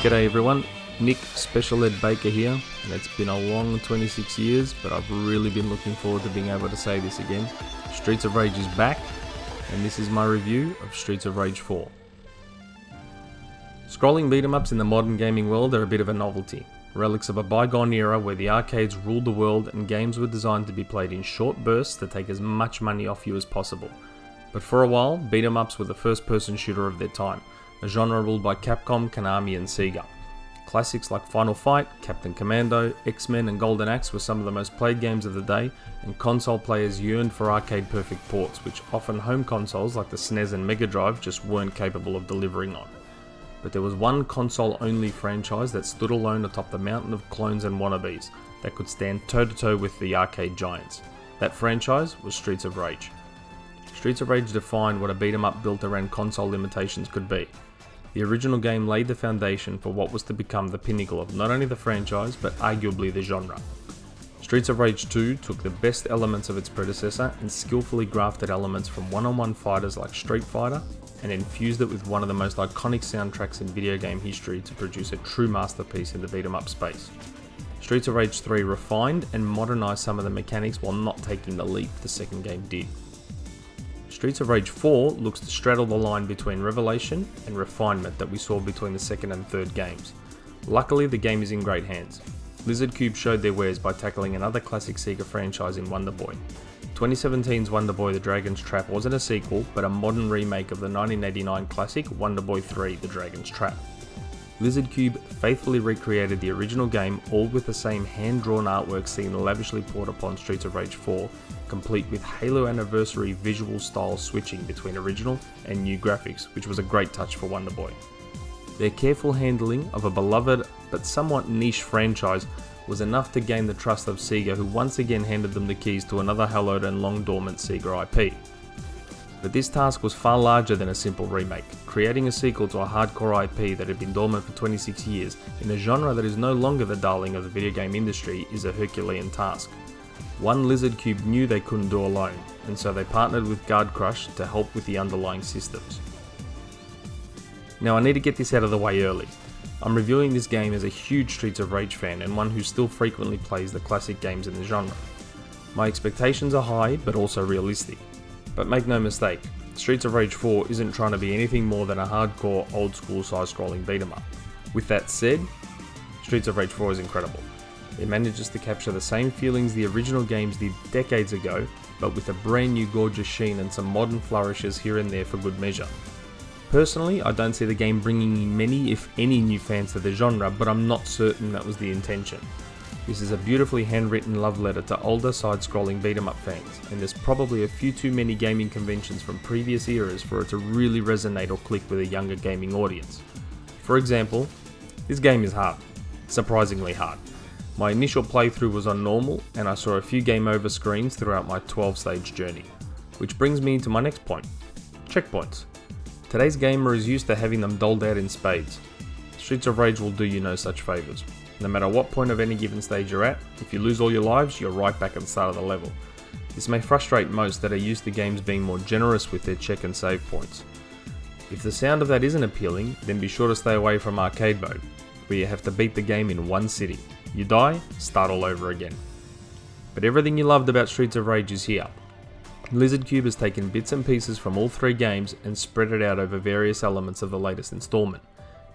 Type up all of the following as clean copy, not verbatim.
G'day everyone, Nick Shpeshal Ed Baker here, and it's been a long 26 years, but I've really been looking forward to being able to say this again. Streets of Rage is back, and this is my review of Streets of Rage 4. Scrolling beat-em-ups in the modern gaming world are a bit of a novelty, relics of a bygone era where the arcades ruled the world and games were designed to be played in short bursts to take as much money off you as possible. But for a while, beat-em-ups were the first-person shooter of their time, a genre ruled by Capcom, Konami and Sega. Classics like Final Fight, Captain Commando, X-Men and Golden Axe were some of the most played games of the day, and console players yearned for arcade-perfect ports, which often home consoles like the SNES and Mega Drive just weren't capable of delivering on. But there was one console-only franchise that stood alone atop the mountain of clones and wannabes that could stand toe-to-toe with the arcade giants. That franchise was Streets of Rage. Streets of Rage defined what a beat-em-up built around console limitations could be. The original game laid the foundation for what was to become the pinnacle of not only the franchise, but arguably the genre. Streets of Rage 2 took the best elements of its predecessor and skillfully grafted elements from one-on-one fighters like Street Fighter, and infused it with one of the most iconic soundtracks in video game history to produce a true masterpiece in the beat-em-up space. Streets of Rage 3 refined and modernised some of the mechanics while not taking the leap the second game did. Streets of Rage 4 looks to straddle the line between revelation and refinement that we saw between the second and third games. Luckily, the game is in great hands. Lizardcube showed their wares by tackling another classic Sega franchise in Wonder Boy. 2017's Wonder Boy The Dragon's Trap wasn't a sequel, but a modern remake of the 1989 classic Wonder Boy 3 The Dragon's Trap. Lizardcube faithfully recreated the original game, all with the same hand-drawn artwork seen lavishly poured upon Streets of Rage 4, complete with Halo Anniversary visual style switching between original and new graphics, which was a great touch for Wonder Boy. Their careful handling of a beloved but somewhat niche franchise was enough to gain the trust of Sega, who once again handed them the keys to another hallowed and long dormant Sega IP. But this task was far larger than a simple remake. Creating a sequel to a hardcore IP that had been dormant for 26 years in a genre that is no longer the darling of the video game industry is a Herculean task. One Lizardcube knew they couldn't do alone, and so they partnered with Guard Crush to help with the underlying systems. Now I need to get this out of the way early. I'm reviewing this game as a huge Streets of Rage fan and one who still frequently plays the classic games in the genre. My expectations are high but also realistic. But make no mistake, Streets of Rage 4 isn't trying to be anything more than a hardcore old school side-scrolling beat-em-up. With that said, Streets of Rage 4 is incredible. It manages to capture the same feelings the original games did decades ago, but with a brand new gorgeous sheen and some modern flourishes here and there for good measure. Personally, I don't see the game bringing in many, if any, new fans to the genre, but I'm not certain that was the intention. This is a beautifully handwritten love letter to older side-scrolling beat-em-up fans, and there's probably a few too many gaming conventions from previous eras for it to really resonate or click with a younger gaming audience. For example, this game is hard. Surprisingly hard. My initial playthrough was on normal, and I saw a few game over screens throughout my 12-stage journey. Which brings me to my next point. Checkpoints. Today's gamer is used to having them doled out in spades. Streets of Rage will do you no such favours. No matter what point of any given stage you're at, if you lose all your lives, you're right back at the start of the level. This may frustrate most that are used to games being more generous with their check and save points. If the sound of that isn't appealing, then be sure to stay away from arcade mode, where you have to beat the game in one sitting. You die, start all over again. But everything you loved about Streets of Rage is here. Lizardcube has taken bits and pieces from all three games and spread it out over various elements of the latest installment.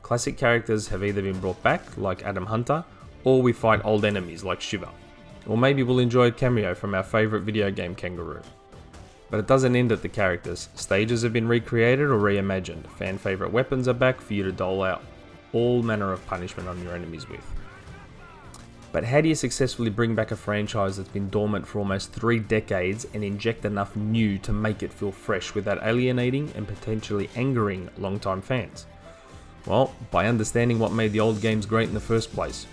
Classic characters have either been brought back, like Adam Hunter, or we fight old enemies like Shiva. Or maybe we'll enjoy a cameo from our favourite video game kangaroo. But it doesn't end at the characters. Stages have been recreated or reimagined. Fan favourite weapons are back for you to dole out all manner of punishment on your enemies with. But how do you successfully bring back a franchise that's been dormant for almost 3 decades and inject enough new to make it feel fresh without alienating and potentially angering longtime fans? Well, by understanding what made the old games great in the first place.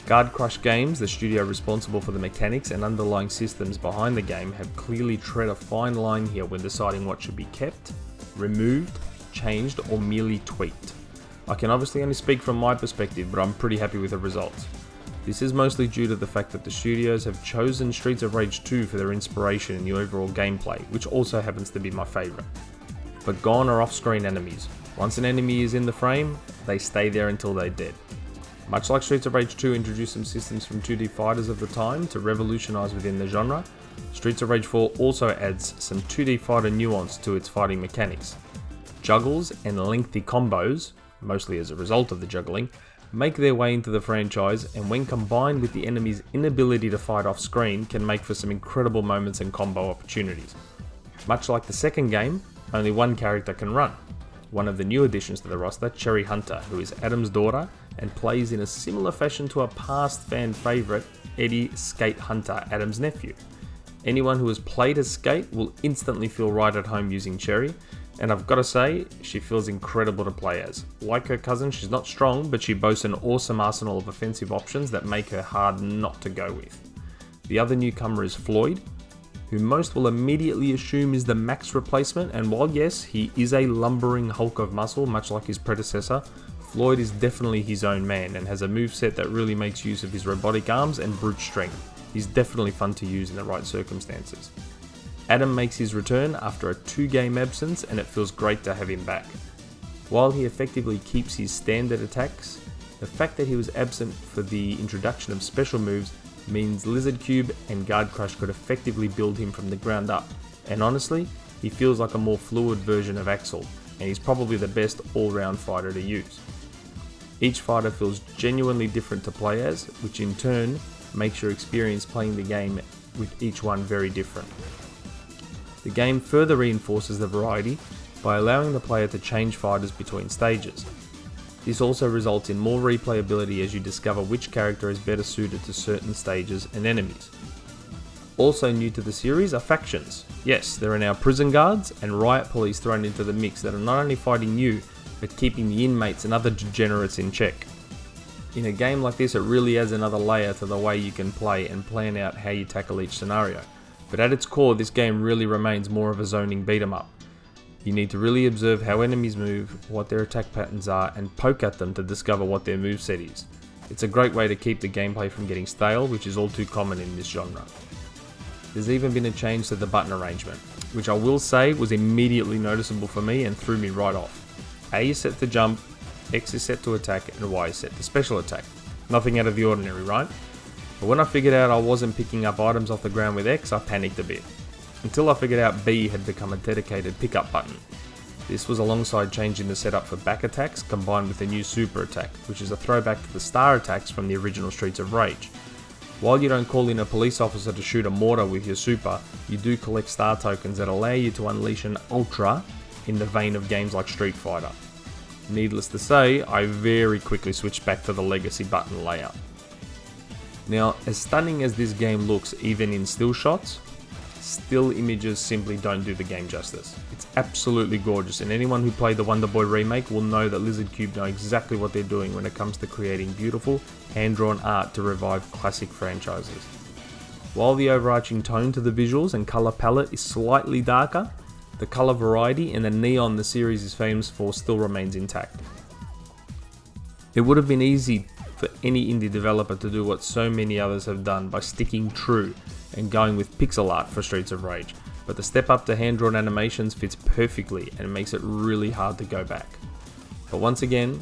Guard Crush Games, the studio responsible for the mechanics and underlying systems behind the game, have clearly tread a fine line here when deciding what should be kept, removed, changed, or merely tweaked. I can obviously only speak from my perspective, but I'm pretty happy with the results. This is mostly due to the fact that the studios have chosen Streets of Rage 2 for their inspiration in the overall gameplay, which also happens to be my favourite. But gone are off-screen enemies. Once an enemy is in the frame, they stay there until they're dead. Much like Streets of Rage 2 introduced some systems from 2D fighters of the time to revolutionise within the genre, Streets of Rage 4 also adds some 2D fighter nuance to its fighting mechanics. Juggles and lengthy combos, mostly as a result of the juggling, make their way into the franchise, and when combined with the enemy's inability to fight off screen, can make for some incredible moments and combo opportunities. Much like the second game, only one character can run. One of the new additions to the roster, Cherry Hunter, who is Adam's daughter and plays in a similar fashion to a past fan favourite, Eddie Skate Hunter, Adam's nephew. Anyone who has played as Skate will instantly feel right at home using Cherry, and I've got to say, she feels incredible to play as. Like her cousin, she's not strong, but she boasts an awesome arsenal of offensive options that make her hard not to go with. The other newcomer is Floyd, who most will immediately assume is the max replacement, and while yes, he is a lumbering hulk of muscle, much like his predecessor, Floyd is definitely his own man and has a moveset that really makes use of his robotic arms and brute strength. He's definitely fun to use in the right circumstances. Adam makes his return after a 2-game absence, and it feels great to have him back. While he effectively keeps his standard attacks, the fact that he was absent for the introduction of special moves means Lizardcube and Guard Crush could effectively build him from the ground up, and honestly, he feels like a more fluid version of Axel, and he's probably the best all-round fighter to use. Each fighter feels genuinely different to play as, which in turn makes your experience playing the game with each one very different. The game further reinforces the variety by allowing the player to change fighters between stages. This also results in more replayability as you discover which character is better suited to certain stages and enemies. Also new to the series are factions. Yes, there are now prison guards and riot police thrown into the mix that are not only fighting you, but keeping the inmates and other degenerates in check. In a game like this, it really adds another layer to the way you can play and plan out how you tackle each scenario. But at its core, this game really remains more of a zoning beat 'em up. You need to really observe how enemies move, what their attack patterns are, and poke at them to discover what their moveset is. It's a great way to keep the gameplay from getting stale, which is all too common in this genre. There's even been a change to the button arrangement, which I will say was immediately noticeable for me and threw me right off. A is set to jump, X is set to attack, and Y is set to special attack. Nothing out of the ordinary, right? But when I figured out I wasn't picking up items off the ground with X, I panicked a bit. Until I figured out B had become a dedicated pickup button. This was alongside changing the setup for back attacks combined with a new super attack, which is a throwback to the star attacks from the original Streets of Rage. While you don't call in a police officer to shoot a mortar with your super, you do collect star tokens that allow you to unleash an ultra in the vein of games like Street Fighter. Needless to say, I very quickly switched back to the legacy button layout. Now, as stunning as this game looks even in still shots, still images simply don't do the game justice. It's absolutely gorgeous, and anyone who played the Wonder Boy remake will know that Lizardcube know exactly what they're doing when it comes to creating beautiful, hand-drawn art to revive classic franchises. While the overarching tone to the visuals and colour palette is slightly darker, the colour variety and the neon the series is famous for still remains intact. It would have been easy for any indie developer to do what so many others have done by sticking true and going with pixel art for Streets of Rage, but the step up to hand-drawn animations fits perfectly and makes it really hard to go back. But once again,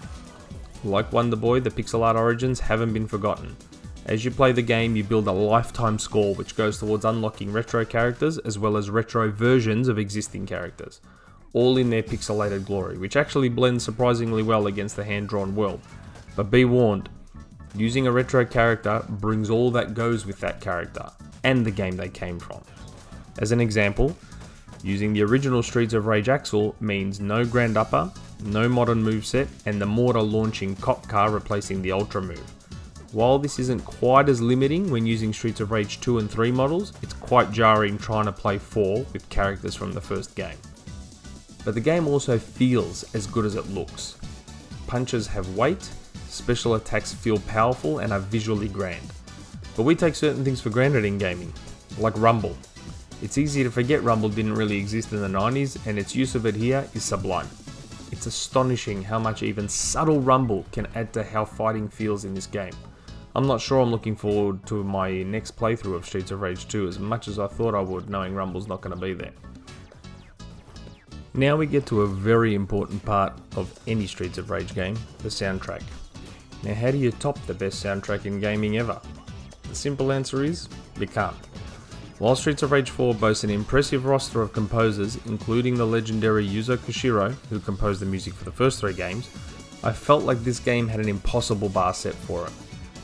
like Wonder Boy, the pixel art origins haven't been forgotten. As you play the game, you build a lifetime score which goes towards unlocking retro characters as well as retro versions of existing characters, all in their pixelated glory, which actually blends surprisingly well against the hand-drawn world. But be warned, using a retro character brings all that goes with that character and the game they came from. As an example, using the original Streets of Rage Axel means no grand upper, no modern moveset, and the mortar launching cop car replacing the ultra move. While this isn't quite as limiting when using Streets of Rage 2 and 3 models, it's quite jarring trying to play 4 with characters from the first game. But the game also feels as good as it looks. Punches have weight, special attacks feel powerful and are visually grand. But we take certain things for granted in gaming, like Rumble. It's easy to forget Rumble didn't really exist in the 90s, and its use of it here is sublime. It's astonishing how much even subtle Rumble can add to how fighting feels in this game. I'm not sure I'm looking forward to my next playthrough of Streets of Rage 2 as much as I thought I would, knowing Rumble's not going to be there. Now we get to a very important part of any Streets of Rage game, the soundtrack. Now how do you top the best soundtrack in gaming ever? The simple answer is, you can't. While Streets of Rage 4 boasts an impressive roster of composers, including the legendary Yuzo Koshiro, who composed the music for the first 3 games, I felt like this game had an impossible bar set for it.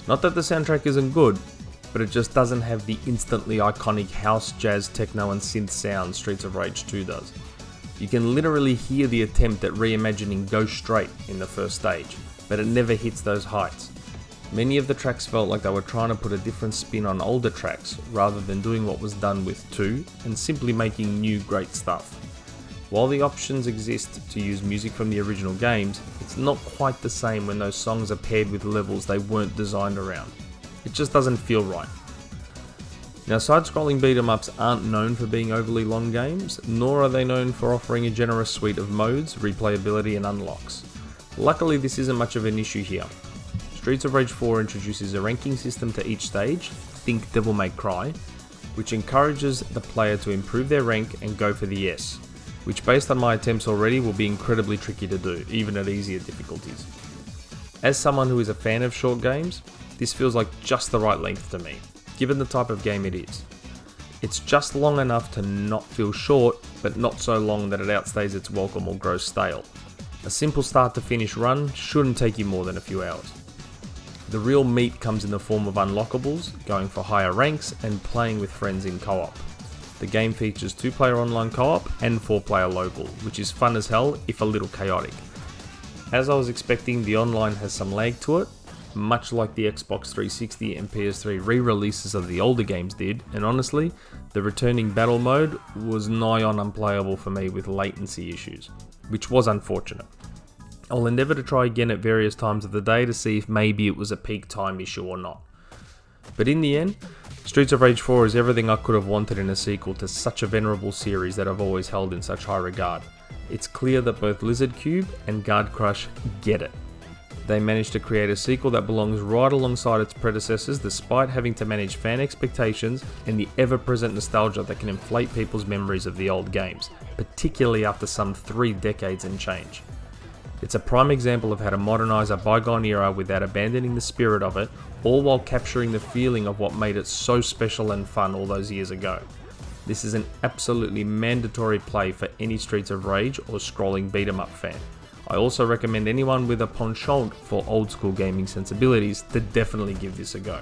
Not that the soundtrack isn't good, but it just doesn't have the instantly iconic house, jazz, techno and synth sound Streets of Rage 2 does. You can literally hear the attempt at reimagining Go Straight in the first stage, but it never hits those heights. Many of the tracks felt like they were trying to put a different spin on older tracks rather than doing what was done with 2 and simply making new great stuff. While the options exist to use music from the original games, it's not quite the same when those songs are paired with levels they weren't designed around. It just doesn't feel right. Now, side-scrolling beat-em-ups aren't known for being overly long games, nor are they known for offering a generous suite of modes, replayability and unlocks. Luckily, this isn't much of an issue here. Streets of Rage 4 introduces a ranking system to each stage, think Devil May Cry, which encourages the player to improve their rank and go for the S, which based on my attempts already will be incredibly tricky to do, even at easier difficulties. As someone who is a fan of short games, this feels like just the right length to me, given the type of game it is. It's just long enough to not feel short, but not so long that it outstays its welcome or grows stale. A simple start to finish run shouldn't take you more than a few hours. The real meat comes in the form of unlockables, going for higher ranks, and playing with friends in co-op. The game features 2-player online co-op and 4-player local, which is fun as hell if a little chaotic. As I was expecting, the online has some lag to it, much like the Xbox 360 and PS3 re-releases of the older games did, and honestly, the returning battle mode was nigh on unplayable for me with latency issues, which was unfortunate. I'll endeavour to try again at various times of the day to see if maybe it was a peak time issue or not. But in the end, Streets of Rage 4 is everything I could have wanted in a sequel to such a venerable series that I've always held in such high regard. It's clear that both Lizardcube and Guard Crush get it. They managed to create a sequel that belongs right alongside its predecessors despite having to manage fan expectations and the ever-present nostalgia that can inflate people's memories of the old games, particularly after some 3 decades and change. It's a prime example of how to modernise a bygone era without abandoning the spirit of it, all while capturing the feeling of what made it so special and fun all those years ago. This is an absolutely mandatory play for any Streets of Rage or scrolling beat-em-up fan. I also recommend anyone with a penchant for old school gaming sensibilities to definitely give this a go.